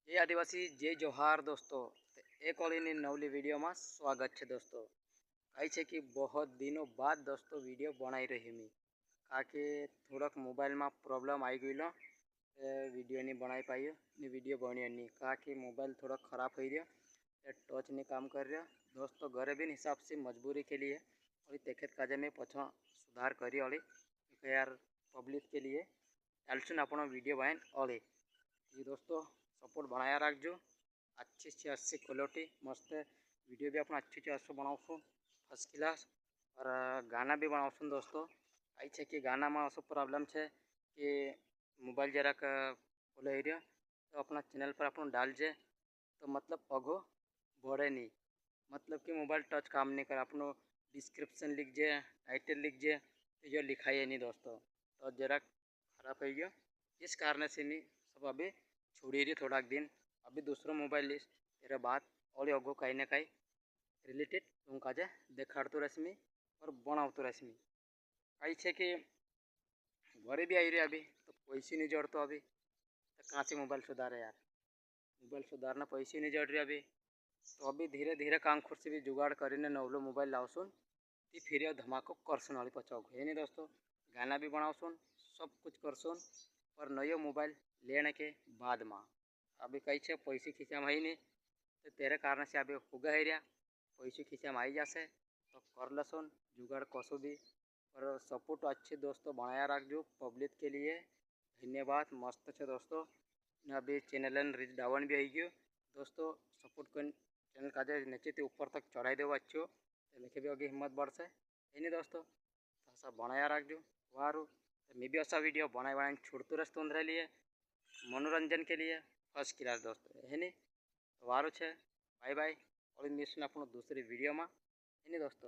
जय आदिवासी जय जोहार दोस्तों। एक और इन नवली वीडियो में स्वागत है दोस्तों। कही है कि बहुत दिनों बाद दोस्तों वीडियो बनाई रही मी काके थोड़क मोबाइल में प्रॉब्लम आई गई लो वीडियो नहीं बनाई पाई ने वीडियो बनी नहीं कहा कि मोबाइल थोड़ा ख़राब हो रहा टच नहीं काम कर रहा दोस्तों। घरे भी हिसाब से मजबूरी के लिए और तेखत काजे में पछा सुधार करी अली यार पब्लिक के लिए चलसुन आप वीडियो बनाए अली दोस्तों सपोर्ट बनाया रखो। अच्छी से अच्छी क्वालिटी मस्त वीडियो भी अपना अच्छी से अच्छो बनाऊँ फर्स्ट क्लास और गाना भी बनाऊँ दोस्तों। आई है कि गाना में असो प्रॉब्लम है कि मोबाइल जराक बोले एरिया तो अपना चैनल पर अपन डाल जे तो मतलब अगो बढ़े नहीं मतलब कि मोबाइल टच काम नहीं कर अपनो डिस्क्रिप्शन लिख जे टाइटल लिख जे तो जो लिखाई नहीं दोस्तों तो जरा खराब हो गया। इस कारण से नहीं सब अभी छोड़ी रही थोड़ा दिन अभी दूसरा मोबाइल लीस तेरे बाद और अगो कहीं ना कहीं रिलेटेड तुम काजे देखाड़तो रश्मि और बनावतो रश्मि कही है कि घरे भी आई रही अभी तो पैसे नहीं जोड़तो अभी तो कहाँ से मोबाइल सुधारे यार मोबाइल सुधारना पैसे नहीं जोड़ रही अभी तो अभी धीरे धीरे काम खुद से भी जुगाड़ करीने नवलो मोबाइल लावसुन ती फिर धमाको करसुन वाली पचाओ है नहीं दोस्तों। गाना भी बनावसुन सब कुछ करसुन पर नयो मोबाइल लेने के बाद में अभी कही है पैसे खींचा में ही नहीं तो तेरे कारण से अभी होगा है रहा पैसे खींचा में आई जासे तो कर लसुन जुगाड़ कसो भी और सपोर्ट अच्छे दोस्तों बनाया रखो पब्लिक के लिए धन्यवाद मस्त है दोस्तों। अभी चैनल रीच डाउन भी आई गयो दोस्तों सपोर्ट कर चैनल का नीचे ऊपर तक चढ़ाई देव अच्छो तो भी अगे हिम्मत बढ़से है नहीं दोस्तों। तो ऐसा बनाया रखो वारू तो मैं भी ऐसा वीडियो बनाए छोड़ते रस्त अंदर लिए मनोरंजन के लिए फर्स्ट क्लास दोस्तों है नहीं तो वारू है बाय बाय और मिलने अपन दूसरी वीडियो में है नहीं दोस्तों।